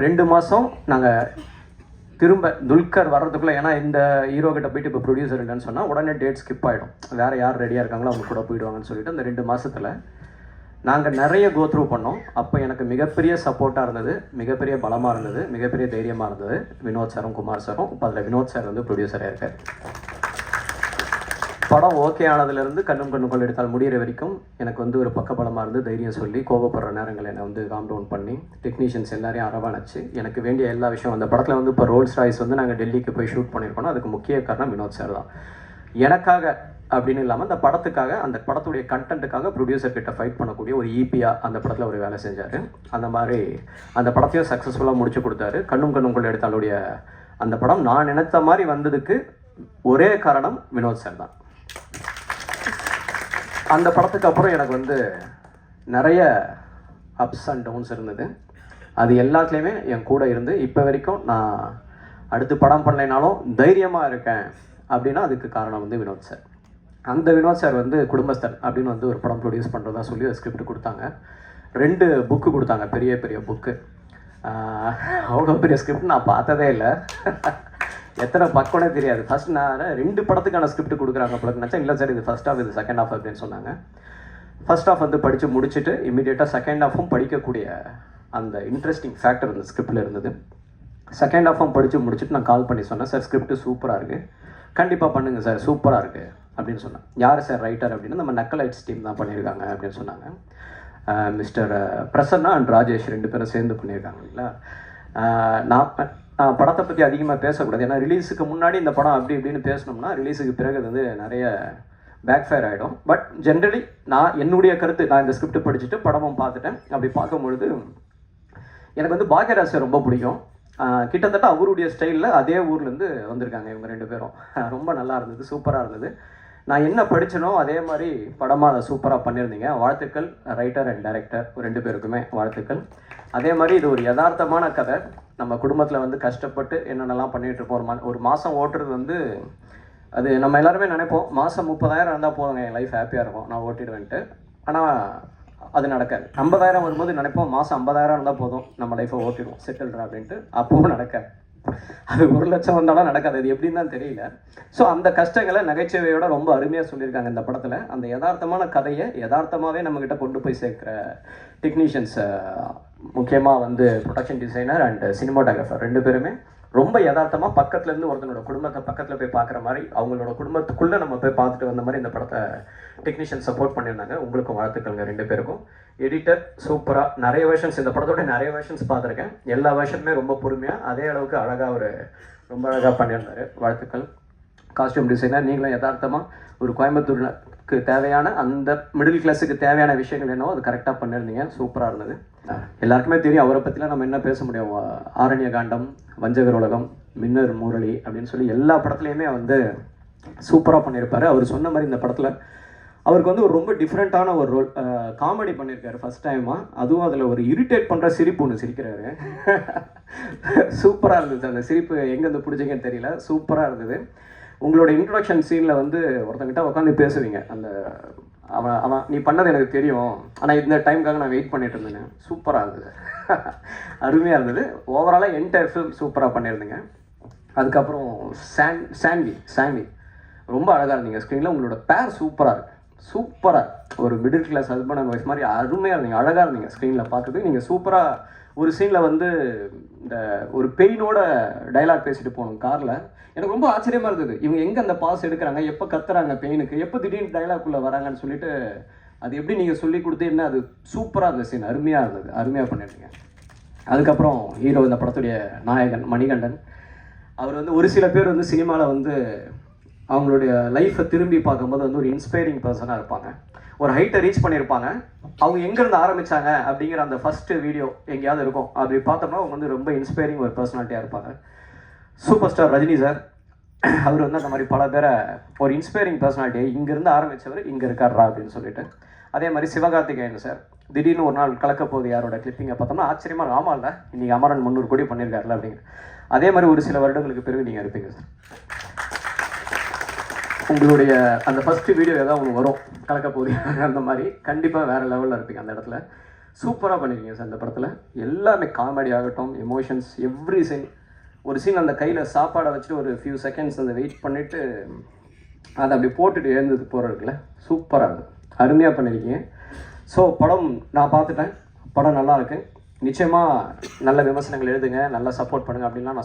2 மாதம் நாங்கள் திரும்ப துல்கர் வர்றதுக்குள்ளே, ஏன்னா இந்த ஹீரோ கிட்ட போயிட்டு இப்போ ப்ரொடியூசர் இல்லைன்னு சொன்னால் உடனே டேட் ஸ்கிப் ஆகிடும், வேறு யார் ரெடியாக இருக்காங்களோ அவங்க கூட போயிடுவாங்கன்னு சொல்லிட்டு அந்த 2 மாதத்தில் நாங்கள் நிறைய கோத்ரூ பண்ணோம். அப்போ எனக்கு மிகப்பெரிய சப்போர்ட்டாக இருந்தது, மிகப்பெரிய பலமாக இருந்தது, மிகப்பெரிய தைரியமாக இருந்தது வினோத் சாரும் குமார் சாரும். இப்போ அதில் வினோத் சார் வந்து ப்ரொடியூசராக இருக்கார். படம் ஓகே ஆனதுலேருந்து கண்ணும் கண்ணுக்குள் எடுத்தால் முடிகிற வரைக்கும் எனக்கு வந்து ஒரு பக்கபலமாக இருந்து தைரியம் சொல்லி கோபப்படுற நேரங்கள் என்னை வந்து காம் டவுன் பண்ணி டெக்னீஷியன்ஸ் எல்லாரையும் அரவணைச்சு எனக்கு வேண்டிய எல்லா விஷயம். அந்த படத்தில் வந்து இப்போ ரோல்ஸ் ராய்ஸ் வந்து நாங்கள் டெல்லிக்கு போய் ஷூட் பண்ணியிருக்கோம். அதுக்கு முக்கிய காரணம் வினோத் சார் தான். எனக்காக அப்படின்னு இல்லாமல் அந்த படத்துக்காக, அந்த படத்துடைய கண்டென்ட்டுக்காக ப்ரொடியூசர் கிட்ட ஃபைட் பண்ணக்கூடிய ஒரு ஈபியாக அந்த படத்தில் ஒரு வேலை செஞ்சார். அந்த மாதிரி அந்த படத்தையும் சக்ஸஸ்ஃபுல்லாக முடிச்சு கொடுத்தாரு. கண்ணும் கண்ணுக்குள் எடுத்தாலுடைய அந்த படம் நான் நினைத்த மாதிரி வந்ததுக்கு ஒரே காரணம் வினோத் சார் தான். அந்த படத்துக்கு அப்புறம் எனக்கு வந்து நிறைய அப்ஸ் அண்ட் டவுன்ஸ் இருந்தது. அது எல்லாத்துலேயுமே என் கூட இருந்து இப்போ வரைக்கும் நான் அடுத்து படம் பண்ணலைனாலும் தைரியமாக இருக்கேன் அப்படின்னா அதுக்கு காரணம் வந்து வினோத் சார். அந்த வினோத் சார் வந்து குடும்பஸ்தன் அப்படின்னு வந்து ஒரு படம் ப்ரொடியூஸ் பண்ணுறதா சொல்லி ஒரு ஸ்கிரிப்ட் கொடுத்தாங்க. 2 புக்கு கொடுத்தாங்க, பெரிய பெரிய புக்கு. அவ்வளோ பெரிய ஸ்கிரிப்ட் நான் பார்த்ததே இல்லை. எத்தனை பக்கம்னே தெரியாது. ஃபஸ்ட் நான் 2 படத்துக்கான ஸ்கிரிப்ட் கொடுக்குறாங்க போல நினச்சேன். இல்லை சார், இது ஃபஸ்ட் ஹாஃப், இது செகண்ட் ஹாஃப் அப்படின்னு சொன்னாங்க. ஃபஸ்ட் ஹாஃப் வந்து படித்து முடிச்சுட்டு இமீடியட்டாக செகண்ட் ஹாஃபும் படிக்கக்கூடிய அந்த இன்ட்ரெஸ்டிங் ஃபேக்டர் அந்த ஸ்கிரிப்டில் இருந்தது. செகண்ட் ஹாஃபும் படித்து முடிச்சுட்டு நான் கால் பண்ணி சொன்னேன், சார் ஸ்கிரிப்ட் சூப்பராக இருக்குது, கண்டிப்பாக பண்ணுங்கள் சார், சூப்பராக இருக்குது அப்படின்னு சொன்னேன். யார் சார் ரைட்டர் அப்படின்னா நம்ம நக்கலைட்ஸ் டீம் தான் பண்ணியிருக்காங்க அப்படின்னு சொன்னாங்க. மிஸ்டர் பிரசன்னா அண்ட் ராஜேஷ் 2 பேரும் சேர்ந்து பண்ணியிருக்காங்க இல்லைங்களா. நான் படத்தை பற்றி அதிகமாக பேசக்கூடாது, ஏன்னா ரிலீஸுக்கு முன்னாடி இந்த படம் அப்படி இப்படின்னு பேசணும்னா ரிலீஸுக்கு பிறகு அது வந்து நிறைய பேக் ஃபயர் ஆகிடும். பட் ஜென்ரலி நான் என்னுடைய கருத்து, நான் இந்த ஸ்கிரிப்ட் படிச்சுட்டு படமும் பார்த்துட்டேன். அப்படி பார்க்கும்பொழுது எனக்கு வந்து பாக்யராஜ் ரொம்ப பிடிக்கும். கிட்டத்தட்ட அவருடைய ஸ்டைலில் அதே ஊர்லேருந்து வந்திருக்காங்க இவங்க 2 பேரும். ரொம்ப நல்லா இருந்தது, சூப்பராக இருந்தது. நான் என்ன படித்தனோ அதே மாதிரி படமாக அதை சூப்பராக பண்ணியிருந்தீங்க. வாழ்த்துக்கள் ரைட்டர் அண்ட் டைரக்டர் 2 பேருக்குமே வாழ்த்துக்கள். அதே மாதிரி இது ஒரு யதார்த்தமான கதை. நம்ம குடும்பத்தில் வந்து கஷ்டப்பட்டு என்னென்னலாம் பண்ணிகிட்டு இருப்போம். ஒரு மாதம் ஓட்டுறது வந்து அது நம்ம எல்லாருமே நினைப்போம், மாதம் 30,000 இருந்தால் போதுங்க என் லைஃப் ஹாப்பியாக இருக்கும், நான் ஓட்டிடுவேன்ட்டு. ஆனால் அது நடக்காது. 50,000 வரும்போது நினைப்போம், மாதம் 50,000 இருந்தால் போதும் நம்ம லைஃப்பை ஓட்டிடுவோம், செட்டில்டா அப்படின்ட்டு. அப்பவும் நடக்காது. அது 1 லட்சம் வந்தாலும் நடக்காது. அது எப்படின்னு தான் தெரியல. ஸோ அந்த கஷ்டங்களை நகைச்சுவையோட ரொம்ப அருமையாக சொல்லியிருக்காங்க இந்த படத்தில். அந்த யதார்த்தமான கதையை யதார்த்தமாகவே நம்மக்கிட்ட கொண்டு போய் சேர்க்குற டெக்னீஷியன்ஸ், முக்கியமாக வந்து ப்ரொடக்ஷன் டிசைனர் அண்ட் சினிமாட்டோகிராஃபர் 2 பேருமே ரொம்ப யதார்த்தமாக பக்கத்துலேருந்து ஒருத்தனோட குடும்பத்தை பக்கத்தில் போய் பார்க்குற மாதிரி, அவங்களோட குடும்பத்துக்குள்ளே நம்ம போய் பார்த்துட்டு வந்த மாதிரி இந்த படத்தை டெக்னீஷியன் சப்போர்ட் பண்ணியிருந்தாங்க. உங்களுக்கும் வாழ்த்துக்கள்ங்க 2 பேருக்கும். எடிட்டர் சூப்பராக, நிறைய வெர்ஷன்ஸ், இந்த படத்தோட நிறைய வெர்ஷன்ஸ் பார்த்துருக்கேன். எல்லா வெர்ஷனுமே ரொம்ப பொறுமையாக அதே அளவுக்கு அழகாக ரொம்ப அழகாக பண்ணியிருந்தார். வாழ்த்துக்கள். காஸ்டியூம் டிசைனர் நீங்களும் யதார்த்தமாக ஒரு கோயம்புத்தூருக்கு தேவையான அந்த மிடில் கிளாஸுக்கு தேவையான விஷயங்கள் என்னவோ அது கரெக்டாக பண்ணியிருந்தீங்க, சூப்பராக இருந்தது. எல்லாருக்குமே தெரியும் அவரை பற்றிலாம் நம்ம என்ன பேச முடியும். ஆரண்ய காண்டம், வஞ்சகர் உலகம், மின்னர் முரளி அப்படின்னு சொல்லி எல்லா படத்துலையுமே வந்து சூப்பராக பண்ணியிருப்பார். அவர் சொன்ன மாதிரி இந்த படத்தில் அவருக்கு வந்து ஒரு ரொம்ப டிஃப்ரெண்ட்டான ஒரு ரோல், காமெடி பண்ணியிருக்காரு ஃபஸ்ட் டைமாக. அதுவும் அதில் ஒரு இரிட்டேட் பண்ணுற சிரிப்பு ஒன்று சிரிக்கிறாரு. சூப்பராக இருந்தது. அந்த சிரிப்பு எங்கேருந்து பிடிச்சிங்கன்னு தெரியல, சூப்பராக இருந்தது. உங்களோட இன்ட்ரொடக்ஷன் சீனில் வந்து ஒருத்தங்கிட்ட உட்காந்து பேசுவீங்க, அந்த அவன் நீ பண்ணது எனக்கு தெரியும், ஆனால் இந்த டைமுக்காக நான் வெயிட் பண்ணிட்டு இருந்தேன். சூப்பராக இருந்தது, அருமையாக இருந்தது. ஓவராலாக என்டையர் ஃபிலிம் சூப்பராக பண்ணியிருந்தீங்க. அதுக்கப்புறம் சாண்டி ரொம்ப அழகாக இருந்தீங்க ஸ்க்ரீனில். உங்களோட பேர் சூப்பராக இருக்குது, சூப்பராக ஒரு middle class husband and wife மாதிரி அருமையாக இருந்தீங்க, அழகாக இருந்தீங்க ஸ்க்ரீனில் பார்க்குறது. நீங்கள் சூப்பராக ஒரு சீனில் வந்து இந்த ஒரு பெயினோட டைலாக் பேசிட்டு போகணும் காரில். எனக்கு ரொம்ப ஆச்சரியமாக இருந்தது, இவங்க எங்கே அந்த பாஸ் எடுக்கிறாங்க, எப்போ கத்துறாங்க பெயினுக்கு, எப்போ திடீர்னு டைலாக்குள்ளே வராங்கன்னு சொல்லிட்டு அது எப்படி நீங்கள் சொல்லி கொடுத்து என்ன, அது சூப்பராக இருந்த சீன், அருமையாக இருந்தது, அருமையாக பண்ணியிருந்தீங்க. அதுக்கப்புறம் ஹீரோ, இந்த படத்துடைய நாயகன் மணிகண்டன், அவர் வந்து ஒரு சில பேர் வந்து சினிமாவில் வந்து அவங்களுடைய லைஃப்பை திரும்பி பார்க்கும்போது வந்து ஒரு இன்ஸ்பைரிங் பர்சனாக இருப்பாங்க. ஒரு ஹைட்டை ரீச் பண்ணியிருப்பாங்க. அவங்க எங்கேருந்து ஆரம்பித்தாங்க அப்படிங்கிற அந்த ஃபஸ்ட்டு வீடியோ எங்கேயாவது இருக்கும். அப்படி பார்த்தோம்னா அவங்க வந்து ரொம்ப இன்ஸ்பைரிங் ஒரு பர்சனாலிட்டியாக இருப்பாங்க. சூப்பர் ஸ்டார் ரஜினி சார், அவர் வந்து அந்த மாதிரி பல பேரை ஒரு இன்ஸ்பைரிங் பர்சனாலிட்டியை இங்கேருந்து ஆரம்பித்தவர் இங்கே இருக்காரா அப்படின்னு சொல்லிட்டு. அதே மாதிரி சிவகார்த்திகேயன் சார், திடீர்னு ஒரு நாள் கலக்க போகுது யாரோட கிளிப்பிங்கை பார்த்தோம்னா ஆச்சரியமாக, ஆமாம் இல்லை இன்றைக்கி அமரன் 300 கோடி பண்ணியிருக்காருல அப்படிங்கிற. அதே மாதிரி ஒரு சில வருடங்களுக்கு பிறகு நீங்கள் இருப்பீங்க சார். உங்களுடைய அந்த ஃபஸ்ட்டு வீடியோ ஏதாவது ஒன்று வரும் கலக்க போகுது அந்த மாதிரி, கண்டிப்பாக வேறு லெவலில் இருப்பீங்க அந்த இடத்துல. சூப்பராக பண்ணியிருக்கீங்க சார் இந்த படத்தில். எல்லாமே காமெடி ஆகட்டும், எமோஷன்ஸ், எவ்ரி சீன். ஒரு சீன் அந்த கையில் சாப்பாடை வச்சுட்டு ஒரு ஃபியூ செகண்ட்ஸ் அந்த வெயிட் பண்ணிவிட்டு அதை அப்படி போட்டுட்டு எழுந்தது போகிறதுக்குல சூப்பராக இருக்குது, அருமையாக பண்ணியிருக்கீங்க. ஸோ படம் நான் பார்த்துட்டேன், படம் நல்லா இருக்கு. நிச்சயமாக நல்ல விமர்சனங்கள் எழுதுங்க, நல்லா சப்போர்ட் பண்ணுங்கள் அப்படின்லாம் நான்